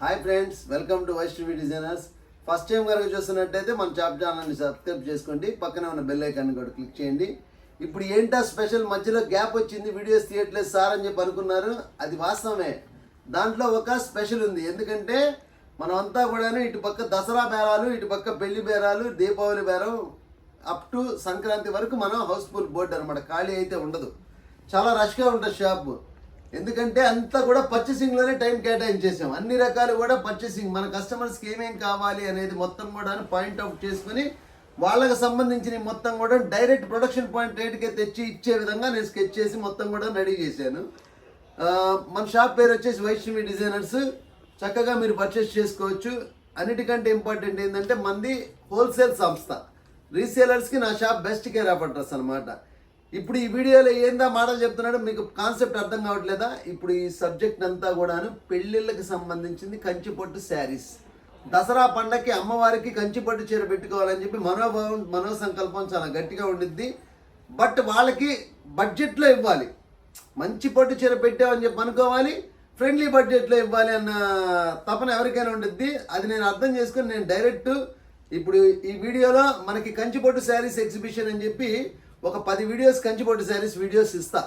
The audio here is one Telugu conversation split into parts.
Hi friends, welcome to Vaishnavi designers. First time కనుక చూస్తున్నట్టయితే మన జాబ్ ఛానల్ని సబ్స్క్రైబ్ చేసుకోండి, పక్కనే ఉన్న బెల్ ఐకాన్ కూడా క్లిక్ చేయండి. ఇప్పుడు ఏంటా స్పెషల్, మధ్యలో గ్యాప్ వచ్చింది, వీడియోస్ తీయట్లేదు సార్ అని చెప్పి అనుకున్నారు. అది వాస్తవమే. దాంట్లో ఒక స్పెషల్ ఉంది. ఎందుకంటే మనం అంతా కూడా ఇటు పక్క దసరా బేరాలు, ఇటు పక్క పెళ్లి బేరాలు, దీపావళి బేరం అప్ టు సంక్రాంతి వరకు మనం హౌస్ఫుల్ బోర్డు అనమాట. ఖాళీ అయితే ఉండదు, చాలా రష్గా ఉంటుంది షాప్. ఎందుకంటే అంతా కూడా పర్చేసింగ్లోనే టైం కేటాయించేసాం. అన్ని రకాలు కూడా పర్చేసింగ్, మన కస్టమర్స్కి ఏమేం కావాలి అనేది మొత్తం కూడా పాయింట్ అవుట్ చేసుకుని వాళ్ళకి సంబంధించిన మొత్తం కూడా డైరెక్ట్ ప్రొడక్షన్ పాయింట్ రేట్కే తెచ్చి ఇచ్చే విధంగా నేను స్కెచ్ చేసి మొత్తం కూడా రెడీ చేశాను. మన షాప్ పేరు వచ్చేసి వైష్ణవి డిజైనర్స్. చక్కగా మీరు పర్చేస్ చేసుకోవచ్చు. అన్నిటికంటే ఇంపార్టెంట్ ఏంటంటే మంది హోల్సేల్ సంస్థ. రీసేలర్స్కి నా shop best care of address అనమాట. ఇప్పుడు ఈ వీడియోలో ఏందా మాటలు చెప్తున్నాడు, మీకు కాన్సెప్ట్ అర్థం కావట్లేదా? ఇప్పుడు ఈ సబ్జెక్ట్ అంతా కూడాను పెళ్ళిళ్ళకి సంబంధించింది. కంచిపట్టు శారీస్, దసరా పండగకి అమ్మవారికి కంచిపట్టు చీర పెట్టుకోవాలని చెప్పి మనోసంకల్పం చాలా గట్టిగా ఉండిద్ది. బట్ వాళ్ళకి బడ్జెట్లో ఇవ్వాలి, మంచి పట్టు చీర పెట్టామని చెప్పి అనుకోవాలి, ఫ్రెండ్లీ బడ్జెట్లో ఇవ్వాలి అన్న తపన ఎవరికైనా ఉండిద్ది. అది నేను అర్థం చేసుకుని నేను డైరెక్ట్ ఇప్పుడు ఈ వీడియోలో మనకి కంచిపట్టు శారీస్ ఎగ్జిబిషన్ అని చెప్పి ఒక 10 వీడియోస్ కంచిపట్టు శారీస్ వీడియోస్ ఇస్తా.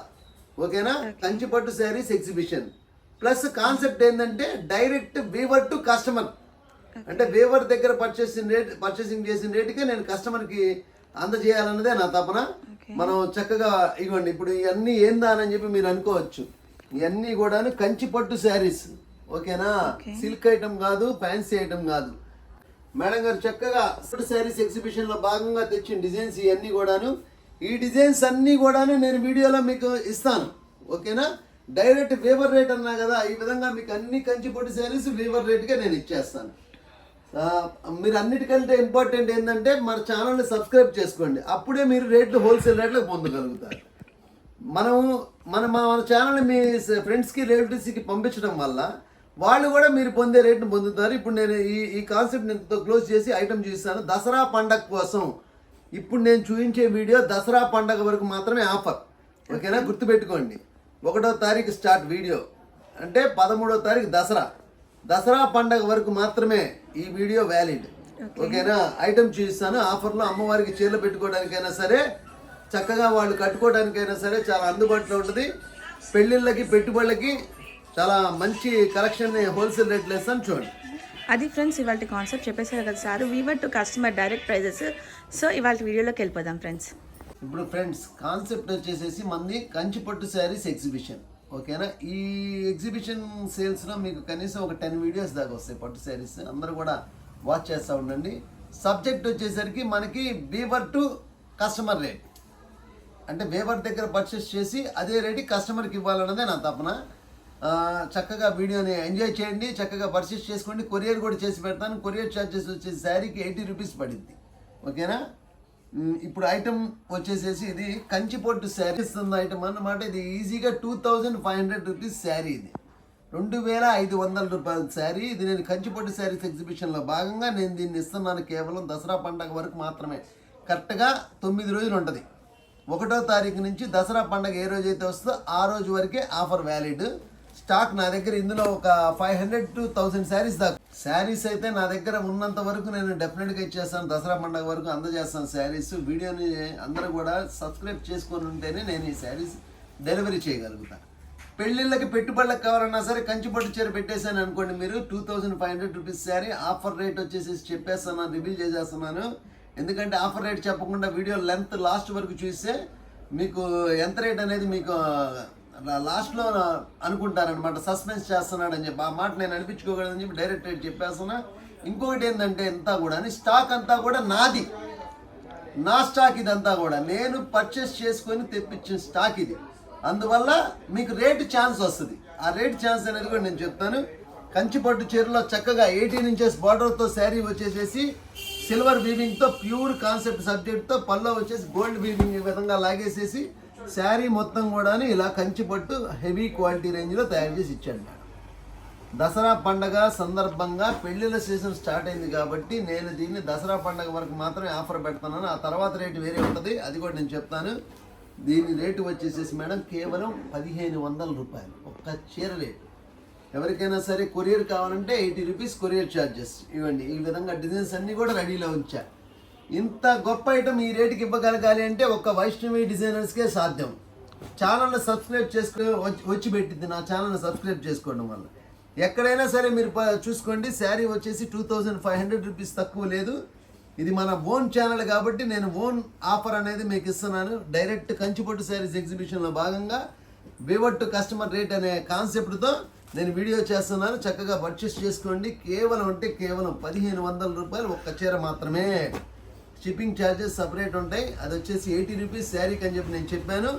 ఓకేనా? కంచిపట్టు శారీస్ ఎగ్జిబిషన్ ప్లస్ కాన్సెప్ట్ ఏంటంటే డైరెక్ట్ వీవర్ టు కస్టమర్. అంటే వీవర్ దగ్గర పర్చేసింగ్ చేసిన రేటుకే నేను కస్టమర్కి అందజేయాలన్నదే నా తపన. మనం చక్కగా ఇవ్వండి. ఇప్పుడు ఇవన్నీ ఏందా అని చెప్పి మీరు అనుకోవచ్చు. ఇవన్నీ కూడా కంచిపట్టు శారీస్. ఓకేనా? సిల్క్ ఐటమ్ కాదు, ఫ్యాన్సీ ఐటమ్ కాదు. మేడం గారు చక్కగా శారీస్ ఎగ్జిబిషన్లో భాగంగా తెచ్చిన డిజైన్స్ ఇవన్నీ కూడాను. ఈ డిజైన్స్ అన్నీ కూడాను నేను వీడియోలో మీకు ఇస్తాను. ఓకేనా? డైరెక్ట్ వీవర్ రేట్ అన్నా కదా, ఈ విధంగా మీకు అన్ని కంచిపట్టు శారీస్ వీవర్ రేట్గా నేను ఇచ్చేస్తాను. మీరు అన్నిటికంటే ఇంపార్టెంట్ ఏంటంటే మన ఛానల్ని సబ్స్క్రైబ్ చేసుకోండి. అప్పుడే మీరు రేట్లు హోల్సేల్ రేట్లకు పొందగలుగుతారు. మన ఛానల్ని మీ ఫ్రెండ్స్కి, రిలేటివ్స్కి పంపించడం వల్ల వాళ్ళు కూడా మీరు పొందే రేట్ను పొందుతారు. ఇప్పుడు నేను ఈ కాన్సెప్ట్ నేను క్లోజ్ చేసి ఐటమ్ చూపిస్తాను. దసరా పండగ కోసం ఇప్పుడు నేను చూపించే వీడియో దసరా పండగ వరకు మాత్రమే ఆఫర్. ఓకేనా? గుర్తుపెట్టుకోండి. 1వ తారీఖు స్టార్ట్ వీడియో అంటే 13వ తారీఖు దసరా పండగ వరకు మాత్రమే ఈ వీడియో వ్యాలిడ్. ఓకేనా? ఐటమ్ చూపిస్తాను. ఆఫర్లో అమ్మవారికి చీరలు పెట్టుకోవడానికైనా సరే, చక్కగా వాళ్ళు కట్టుకోవడానికైనా సరే చాలా అందుబాటులో ఉంటుంది. పెళ్ళిళ్ళకి, పెట్టుబడులకి చాలా మంచి కలెక్షన్ హోల్సేల్ రేట్లు వేస్తాను. చూడండి. అది ఫ్రెండ్స్ ఇవాళ కాన్సెప్ట్ చెప్పేశారు కదా sir, weaver to customer direct prices. So ఇవాళ వీడియోలోకి వెళ్ళిపోదాం ఫ్రెండ్స్. ఇప్పుడు ఫ్రెండ్స్ కాన్సెప్ట్ వచ్చేసేసి మంది కంచిపట్టు శారీస్ ఎగ్జిబిషన్. ఓకేనా? ఈ ఎగ్జిబిషన్ సేల్స్లో మీకు కనీసం ఒక 10 వీడియోస్ దాకా వస్తాయి పట్టు శారీస్. అందరూ కూడా వాచ్ చేస్తూ ఉండండి. సబ్జెక్ట్ వచ్చేసరికి మనకి వీవర్ టు కస్టమర్ రేట్. అంటే వీవర్ దగ్గర పర్చేస్ చేసి అదే రేటు కస్టమర్కి ఇవ్వాలన్నదే నా తపన. చక్కగా వీడియోని ఎంజాయ్ చేయండి, చక్కగా పర్చేస్ చేసుకోండి. కొరియర్ కూడా చేసి పెడతాను. కొరియర్ ఛార్జెస్ వచ్చేసి శారీకి 80 రూపీస్ పడింది. ఓకేనా? ఇప్పుడు ఐటమ్ వచ్చేసేసి ఇది కంచిపట్టు శారీస్ ఐటమ్ అన్నమాట. ఇది ఈజీగా 2500 రూపీస్ శారీ. ఇది 2500 రూపాయల శారీ. ఇది నేను కంచిపట్టు శారీస్ ఎగ్జిబిషన్లో భాగంగా నేను దీన్ని ఇస్తున్నాను. కేవలం దసరా పండగ వరకు మాత్రమే. కరెక్ట్గా 9 రోజులు ఉంటుంది. 1వ తారీఖు నుంచి దసరా పండగ ఏ రోజు అయితే వస్తుందో ఆ రోజు వరకే ఆఫర్ వ్యాలిడ్. స్టాక్ నా దగ్గర ఇందులో ఒక 500 to 1000 శారీస్ దాకా. శారీస్ అయితే నా దగ్గర ఉన్నంత వరకు నేను డెఫినెట్గా ఇచ్చేస్తాను. దసరా పండుగ వరకు అందజేస్తాను శారీస్. వీడియోని అందరూ కూడా సబ్స్క్రైబ్ చేసుకొని ఉంటేనే నేను ఈ శారీస్ డెలివరీ చేయగలుగుతాను. పెళ్ళిళ్ళకి, పెట్టుబడులకు కావాలన్నా సరే కంచిపట్టు చీర పెట్టేశాను అనుకోండి, మీరు 2500 రూపీస్ శారీ. ఆఫర్ రేట్ వచ్చేసి చెప్పేస్తున్నాను, రివీల్ చేసేస్తున్నాను. ఎందుకంటే ఆఫర్ రేట్ చెప్పకుండా వీడియో లెంత్ లాస్ట్ వరకు చూస్తే మీకు ఎంత రేట్ అనేది మీకు లాస్ట్లో అనుకుంటారనమాట. సస్పెన్స్ చేస్తున్నాడని చెప్పి ఆ మాట నేను అనిపించుకోకూడదని చెప్పి డైరెక్ట్ రేట్ చెప్పేస్తున్నా. ఇంకొకటి ఏంటంటే అంతా కూడా స్టాక్ అంతా కూడా నాది, నా స్టాక్ ఇదంతా కూడా నేను పర్చేస్ చేసుకొని తెప్పించిన స్టాక్ ఇది. అందువల్ల మీకు రేటు ఛాన్స్ వస్తుంది. ఆ రేటు ఛాన్స్ అనేది కూడా నేను చెప్తాను. కంచిపట్టు చీరలో చక్కగా 18 inches బార్డర్తో శారీ వచ్చేసేసి సిల్వర్ వీవింగ్తో ప్యూర్ కాన్సెప్ట్ సబ్జెక్ట్తో పల్లో వచ్చేసి గోల్డ్ వీవింగ్ ఈ విధంగా లాగేసేసి శారీ మొత్తం కూడా ఇలా కంచిపట్టు హెవీ క్వాలిటీ రేంజ్లో తయారు చేసి ఇచ్చాడు మేడం. దసరా పండగ సందర్భంగా పెళ్ళిళ్ళ సీజన్ స్టార్ట్ అయింది కాబట్టి నేను దీన్ని దసరా పండగ వరకు మాత్రమే ఆఫర్ పెడుతున్నాను. ఆ తర్వాత రేటు వేరే ఉంటుంది, అది కూడా నేను చెప్తాను. దీని రేటు వచ్చేసేసి మేడం కేవలం 1500 రూపాయలు ఒక్క చీర రేటు. ఎవరికైనా సరే కొరియర్ కావాలంటే 80 రూపీస్ కొరియర్ ఛార్జెస్ ఇవ్వండి. ఈ విధంగా డిజైన్స్ అన్నీ కూడా రెడీలో ఉంచా. ఇంత గొప్ప ఐటమ్ ఈ రేటుకి ఇవ్వగలగాలి అంటే ఒక వైష్ణవి డిజైనర్స్కే సాధ్యం. ఛానల్ని సబ్స్క్రైబ్ వచ్చి పెట్టింది, నా ఛానల్ని సబ్స్క్రైబ్ చేసుకోవడం వల్ల. ఎక్కడైనా సరే మీరు చూసుకోండి, శారీ వచ్చేసి 2500 రూపీస్ తక్కువ లేదు. ఇది మన ఓన్ ఛానల్ కాబట్టి నేను ఓన్ ఆఫర్ అనేది మీకు ఇస్తున్నాను. డైరెక్ట్ కంచిపట్టు శారీస్ ఎగ్జిబిషన్లో భాగంగా వివర్ టు కస్టమర్ రేట్ అనే కాన్సెప్ట్తో నేను వీడియో చేస్తున్నాను. చక్కగా పర్చేస్ చేసుకోండి. కేవలం 1500 రూపాయలు ఒక్క చీర మాత్రమే. షిప్పింగ్ ఛార్జెస్ సపరేట్ ఉంటాయి. అది వచ్చేసి 80 రూపీస్ శారీకి అని చెప్పి నేను చెప్పాను.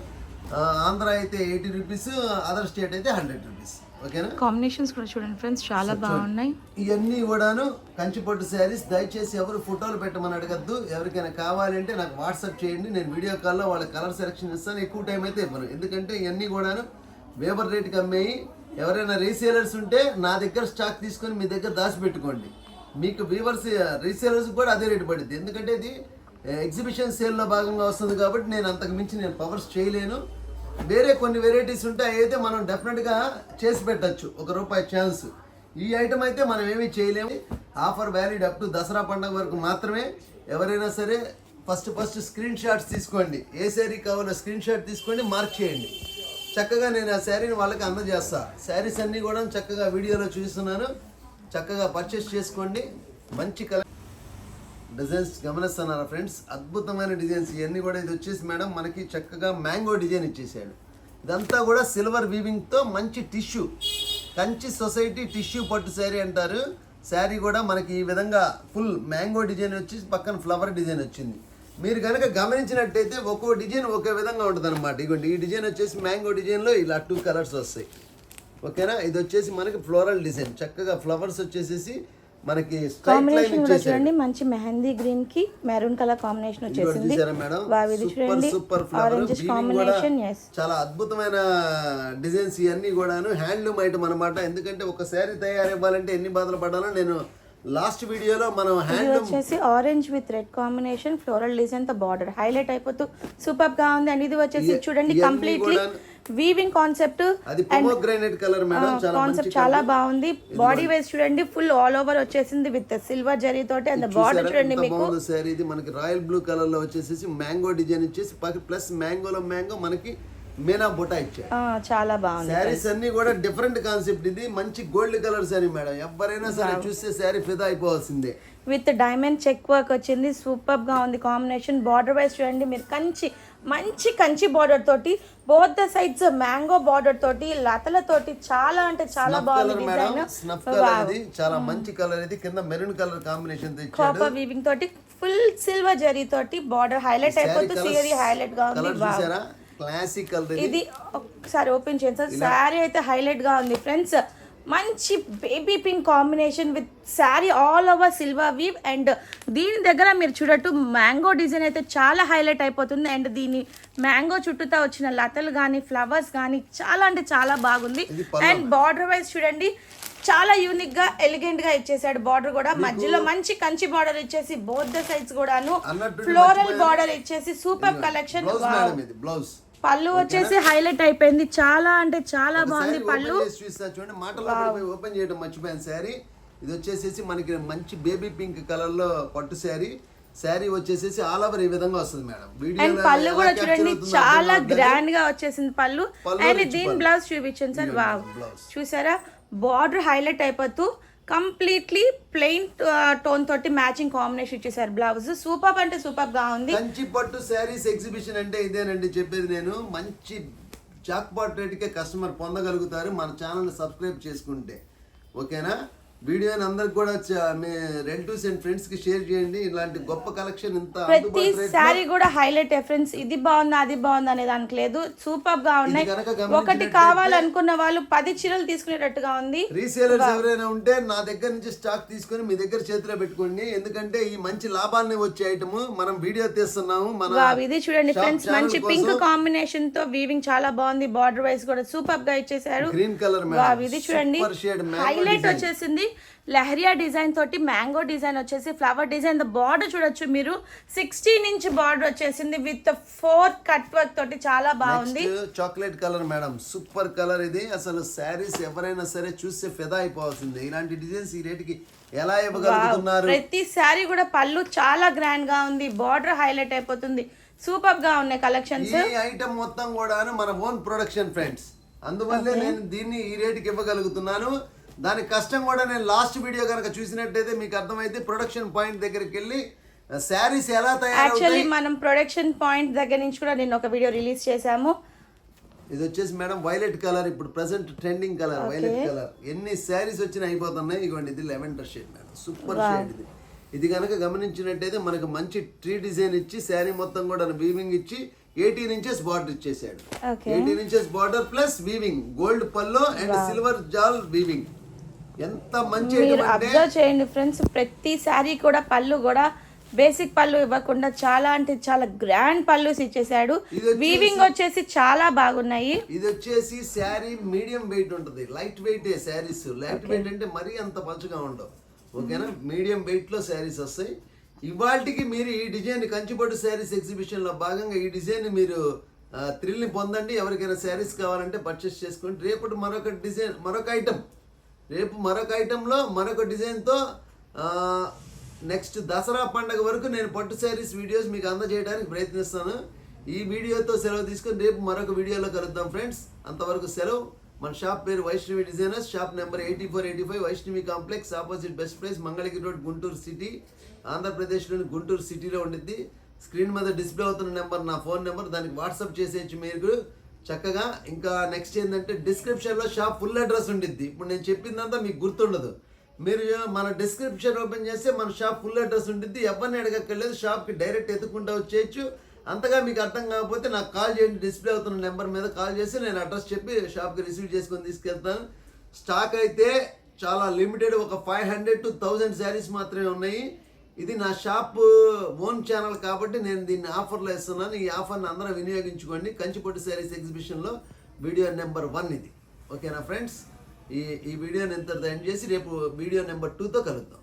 ఆంధ్ర అయితే 80 రూపీస్, అదర్ స్టేట్ అయితే 100 రూపీస్. ఓకేనా? కాంబినేషన్స్ కూడా చూడండి ఫ్రెండ్స్, చాలా బాగున్నాయి. ఇవన్నీ కూడాను కంచిపట్టు శారీస్. దయచేసి ఎవరు ఫోటోలు పెట్టమని అడగద్దు. ఎవరికైనా కావాలంటే నాకు వాట్సాప్ చేయండి, నేను వీడియో కాల్లో వాళ్ళ కలర్ సెలెక్షన్ ఇస్తాను. ఎక్కువ టైం అయితే ఇవ్వను, ఎందుకంటే ఇవన్నీ కూడాను వేబర్ రేట్కి అమ్మేయి. ఎవరైనా రీసేలర్స్ ఉంటే నా దగ్గర స్టాక్ తీసుకొని మీ దగ్గర దాచిపెట్టుకోండి. మీకు వ్యూవర్స్ రీసేలర్స్ కూడా అదే రేటు పడుద్ది, ఎందుకంటే ఇది ఎగ్జిబిషన్ సేల్లో భాగంగా వస్తుంది కాబట్టి నేను అంతకు మించి నేను పవర్స్ చేయలేను. వేరే కొన్ని వెరైటీస్ ఉంటాయి, అయితే మనం డెఫినెట్గా చేసి పెట్టచ్చు, ₹1 ఛాన్స్. ఈ ఐటమ్ అయితే మనం ఏమీ చేయలేము. Offer valid up to Dasara పండుగ వరకు మాత్రమే. ఎవరైనా సరే ఫస్ట్ స్క్రీన్ షాట్స్ తీసుకోండి. ఏ శారీ కావాలో స్క్రీన్ షాట్ తీసుకోండి, మార్క్ చేయండి. చక్కగా నేను ఆ శారీని వాళ్ళకి అందజేస్తా. శారీస్ అన్నీ కూడా చక్కగా వీడియోలో చూస్తున్నాను. చక్కగా పర్చేస్ చేసుకోండి. మంచి కలర్ డిజైన్స్ గమనిస్తున్నారా ఫ్రెండ్స్? అద్భుతమైన డిజైన్స్ ఇవన్నీ కూడా. ఇది వచ్చేసి మేడం మనకి చక్కగా మ్యాంగో డిజైన్ ఇచ్చేసాడు. ఇదంతా కూడా సిల్వర్ వీవింగ్తో మంచి టిష్యూ, కంచి సొసైటీ టిష్యూ పట్టు శారీ అంటారు. శారీ కూడా మనకి ఈ విధంగా ఫుల్ మ్యాంగో డిజైన్ వచ్చి పక్కన ఫ్లవర్ డిజైన్ వచ్చింది. మీరు కనుక గమనించినట్టయితే ఒక్కో డిజైన్ ఒకే విధంగా ఉంటుంది అనమాట. ఇదిగోండి, ఈ డిజైన్ వచ్చేసి మ్యాంగో డిజైన్లో ఇలా 2 కలర్స్ వస్తాయి. ఓకేనా? ఇది వచ్చేసి మనకి ఫ్లోరల్ డిజైన్, చక్కగా ఫ్లవర్స్ వచ్చేసేసి మనకి స్ట్రైట్ లైన్ ఇచ్చేసారు. మంచి మెహందీ గ్రీన్ కి మెరూన్ కలర్ కాంబినేషన్ వచ్చేసింది. Super flower combination. చాలా అద్భుతమైన డిజైన్స్ ఇవన్నీ కూడాను హ్యాండ్లూమ్ ఐటమ్ అనమాట. ఎందుకంటే ఒక శారీ తయారవ్వాలంటే ఎన్ని బాధలు పడాలో నేను లాస్ట్ వీడియోలో మనం హ్యాండ్లూమ్ వచ్చేసి orange with red combination floral design తో బార్డర్ హైలైట్ అయిపోతూ సూపర్ గా ఉంది. అండ్ ఇది వచ్చేసి చూడండి కంప్లీట్లీ వీవింగ్ కాన్సెప్ట్. అది పోమోగ్రానైట్ కలర్ మేడం, చాలా కాన్సెప్ట్ చాలా బాగుంది. బాడీ వైస్ చూడండి ఫుల్ ఆల్ ఓవర్ వచ్చేసింది విత్ సిల్వర్ జరీ తోటి. అండ్ బార్డర్ చూడండి మీకు సారీ. ఇది మనకి రాయల్ బ్లూ కలర్ లో వచ్చేసి మ్యాంగో డిజైన్ ఇచ్చేసి ప్లస్ మ్యాంగోలో మ్యాంగో మనకి మీనా బొటా ఇచ్చారు. చాలా బాగుంది. శారీస్ అన్ని కూడా డిఫరెంట్ కాన్సెప్ట్. ఇది మంచి గోల్డ్ కలర్ శారీ మేడం. ఎవరైనా సరే చూస్తే శారీ ఫిదా అయిపోవాల్సిందే. విత్ డైమండ్ చెక్ వర్క్ వచ్చింది. సూపర్ గా ఉంది కాంబినేషన్. బార్డర్ వైస్ చూడండి మీరు మంచి కంచి బార్డర్ తోటి, both the sides mango border తోటి, లతలతోటి చాలా అంటే చాలా బాగుంది డిజైన్. స్నఫ్ కలర్, ఇది చాలా మంచి కలర్. ఇది కింద మెరూన్ కలర్ కాంబినేషన్ తో ఇచ్చాడు. కాపర్ వీవింగ్ తోటి ఫుల్ సిల్వర్ జరీ తోటి బార్డర్ హైలైట్ అయిపోతుంది. సీరీ హైలైట్ గా ఉంది. Classic colour. ఇది ఒకసారి ఓపెన్ చేయండి సార్. శారీ అయితే హైలైట్ గా ఉంది ఫ్రెండ్స్. మంచి baby pink combination with sari all over silver weave. And దీని దగ్గర మీరు చూడట్టు మ్యాంగో డిజైన్ అయితే చాలా హైలైట్ అయిపోతుంది. అండ్ దీని మ్యాంగో చుట్టూతా వచ్చిన లతలు కానీ ఫ్లవర్స్ కానీ చాలా అంటే చాలా బాగుంది. అండ్ బార్డర్ వైజ్ చూడండి చాలా యూనిక్ గా ఎలిగెంట్ గా ఇచ్చేసాడు. బార్డర్ కూడా మధ్యలో మంచి కంచి బార్డర్ ఇచ్చేసి బోత్ ద సైడ్స్ కూడాను ఫ్లోరల్ బార్డర్ ఇచ్చేసి సూపర్ కలెక్షన్. పళ్ళు వచ్చేసి హైలైట్ అయిపోయింది. చాలా అంటే చాలా బాగుంది పళ్ళు. చూడండి, మాటలో ఓపెన్ చేయడం మర్చిపోయాను. శారీ ఇది వచ్చేసి మనకి మంచి బేబీ పింక్ కలర్ లో పట్టు శారీ. శారీ వచ్చేసి ఆల్ ఓవర్ ఈ విధంగా వస్తుంది మేడం. అండ్ పళ్ళు కూడా చూడండి చాలా గ్రాండ్ గా వచ్చేసింది పళ్ళు. అండ్ దీని బ్లౌజ్ చూపించండి సార్. వావ్, చూసారా బార్డర్ హైలైట్ అయిపోతూ కంప్లీట్లీ ప్లెయిన్ టోన్ తోటి మ్యాచింగ్ కాంబినేషన్ ఇచ్చేసారు. బ్లౌజ్ సూపర్ అంటే సూపర్ గా ఉంది. కంచి పట్టు శారీస్ ఎగ్జిబిషన్ అంటే ఇదేనండి చెప్పేది నేను. మంచి జాక్పాట్ రేట్కే కస్టమర్ పొందగలుగుతారు మన ఛానల్ సబ్స్క్రైబ్ చేసుకుంటే. ఓకేనా? వీడియోని అందరికి కూడా మీ రిలేటివ్స్ అండ్ ఫ్రెండ్స్ కి షేర్ చేయండి. ఇలాంటి గొప్ప కలెక్షన్ ఇంత ప్రతి సారీ కూడా హైలైట్. ఫ్రెండ్స్ ఇది బాగుంది అది బాగుంది అనే దానికి లేదు, సూపర్ గా ఉన్నాయి. ఒకటి కావాలనుకున్న వాళ్ళు 10 చీరలు తీసుకునేటట్టుగా ఉంది. రీసేలర్స్ ఎవరైనా ఉంటే నా దగ్గర నుంచి స్టాక్ తీసుకొని మీ దగ్గర చేతిలో పెట్టుకోండి. ఎందుకంటే ఈ మంచి లాభాన్ని వచ్చే ఐటమ్ మనం వీడియో తీస్తున్నాము. ఇది చూడండి ఫ్రెండ్స్, మంచి పింక్ కాంబినేషన్ తో వీవింగ్ చాలా బాగుంది. బార్డర్ వైస్ కూడా సూపర్ గా ఇచ్చేసారు. Green colour. ఇది చూడండి హైలైట్ వచ్చేసింది. లెహరియా డిజైన్ తోటి మ్యాంగో డిజైన్ వచ్చేసి ఫ్లవర్ డిజైన్. బార్డర్ చూడొచ్చు మీరు, 16 ఇంచ్ బార్డర్ వచ్చేసింది విత్ 4 కట్ వర్క్ తోటి, చాలా బాగుంది. Chocolate colour madam, super colour ఇది. అసలు శారీస్ ఎవరైనా సరే చూస్తే ఫిదా అయిపోవాల్సిందే. ఇలాంటి డిజైన్స్ ఈ రేటుకి ఎలా ఇవ్వగలుగుతున్నారు? ప్రతి శారీ కూడా పళ్ళు చాలా గ్రాండ్ గా ఉంది, బార్డర్ హైలైట్ అయిపోతుంది, సూపర్ గా ఉన్నాయి కలెక్షన్స్. ఈ ఐటమ్ మొత్తం కూడా మన ఓన్ ప్రొడక్షన్ ఫ్రెండ్స్, అందువల్లే నేను దీన్ని ఈ రేటుకి ఇవ్వగలుగుతున్నాను. దాని కష్టం కూడా నేను లాస్ట్ వీడియో కనుక చూసినట్టయితే మీకు అర్థమైతే ప్రొడక్షన్ పాయింట్ దగ్గరికి వెళ్ళి శారీస్ ఎలా యాక్చువల్లీ తయారవుతాయి. మనం ప్రొడక్షన్ పాయింట్ దగ్గర నుంచి కూడా నేను ఒక వీడియో రిలీజ్ చేశాము. ఇది వచ్చేసి మేడం వైలెట్ కలర్, ఇప్పుడు present trending colour violet colour. ఎన్ని శారీస్ వచ్చినా అయిపోతున్నాయి. ఇదిగోండి, ఇది lavender shade madam, super shade ఇది. ఇది కనుక గమనించినట్టయితే మనకు మంచి ట్రీ డిజైన్ ఇచ్చి శారీ మొత్తం కూడా వీవింగ్ ఇచ్చి 18 ఇంచెస్ బార్డర్ ఇచ్చేసాడు. 18 inches border plus weaving, gold పల్లో అండ్ సిల్వర్ జాల్ వీవింగ్. ఎంత మంచి మీరు అబ్జర్వ్ చేయండి ఫ్రెండ్స్, ప్రతి శారీ కూడా పళ్ళు కూడా బేసిక్ పళ్ళు ఇవ్వకుండా చాలా అంటే చాలా గ్రాండ్ పళ్ళు ఇచ్చేసాడు. వీవింగ్ వచ్చేసి చాలా బాగున్నాయి. ఇది వచ్చేసి శారీ మీడియం వెయిట్ ఉంటుంది, light weight saris. Light weight అంటే మరీ అంత పలుచగా ఉండవు, ఓకేనా? మీడియం వెయిట్ లో శారీస్ వస్తాయి. ఇవాళకి మీరు ఈ డిజైన్ కంచిపట్టు శారీస్ ఎగ్జిబిషన్ లో భాగంగా ఈ డిజైన్ మీరు థ్రిల్ ని పొందండి. ఎవరికైనా శారీస్ కావాలంటే పర్చేస్ చేసుకోండి. రేపు మరొక డిజైన్, మరొక ఐటమ్, రేపు మరొక ఐటెంలో మరొక డిజైన్తో నెక్స్ట్ దసరా పండుగ వరకు నేను పట్టు శారీస్ వీడియోస్ మీకు అందజేయడానికి ప్రయత్నిస్తాను. ఈ వీడియోతో సెలవు తీసుకొని రేపు మరొక వీడియోలో కలుద్దాం ఫ్రెండ్స్. అంతవరకు సెలవు. మన షాప్ పేరు Vaishnavi designers, shop number 8485 Vaishnavi complex, opposite best place, Mangalagiri road, Guntur city, ఆంధ్రప్రదేశ్లోని గుంటూరు సిటీలో ఉండిద్ది. స్క్రీన్ మీద డిస్ప్లే అవుతున్న నెంబర్ నా ఫోన్ నెంబర్, దానికి వాట్సాప్ చేసేయచ్చు మీరు చక్కగా. ఇంకా నెక్స్ట్ ఏంటంటే డిస్క్రిప్షన్లో షాప్ ఫుల్ అడ్రస్ ఉండిద్ది. ఇప్పుడు నేను చెప్పిందంతా మీకు గుర్తుండదు. మీరు మన డిస్క్రిప్షన్ ఓపెన్ చేస్తే మన షాప్ ఫుల్ అడ్రస్ ఉండిద్ది. ఎవరిని అడగక్కర్లేదు, షాప్కి డైరెక్ట్ ఎత్తుకుంటూ వచ్చేయచ్చు. అంతగా మీకు అర్థం కాకపోతే నాకు కాల్ చేయండి. డిస్ప్లే అవుతున్న నెంబర్ మీద కాల్ చేసి నేను అడ్రస్ చెప్పి షాప్కి రిసీవ్ చేసుకొని తీసుకెళ్తాను. స్టాక్ అయితే చాలా లిమిటెడ్, ఒక 500 to 1000 శారీస్ మాత్రమే ఉన్నాయి. ఇది నా షాప్ ఓన్ ఛానల్ కాబట్టి నేను దీన్ని ఆఫర్లో ఇస్తున్నాను. ఈ ఆఫర్ని అందరూ వినియోగించుకోండి. కంచిపట్టు శారీస్ ఎగ్జిబిషన్లో వీడియో నెంబర్ 1 ఇది, ఓకేనా ఫ్రెండ్స్? ఈ వీడియోని ఇంతటితో ఎండ్ చేసి రేపు వీడియో నెంబర్ 2తో కలుద్దాం.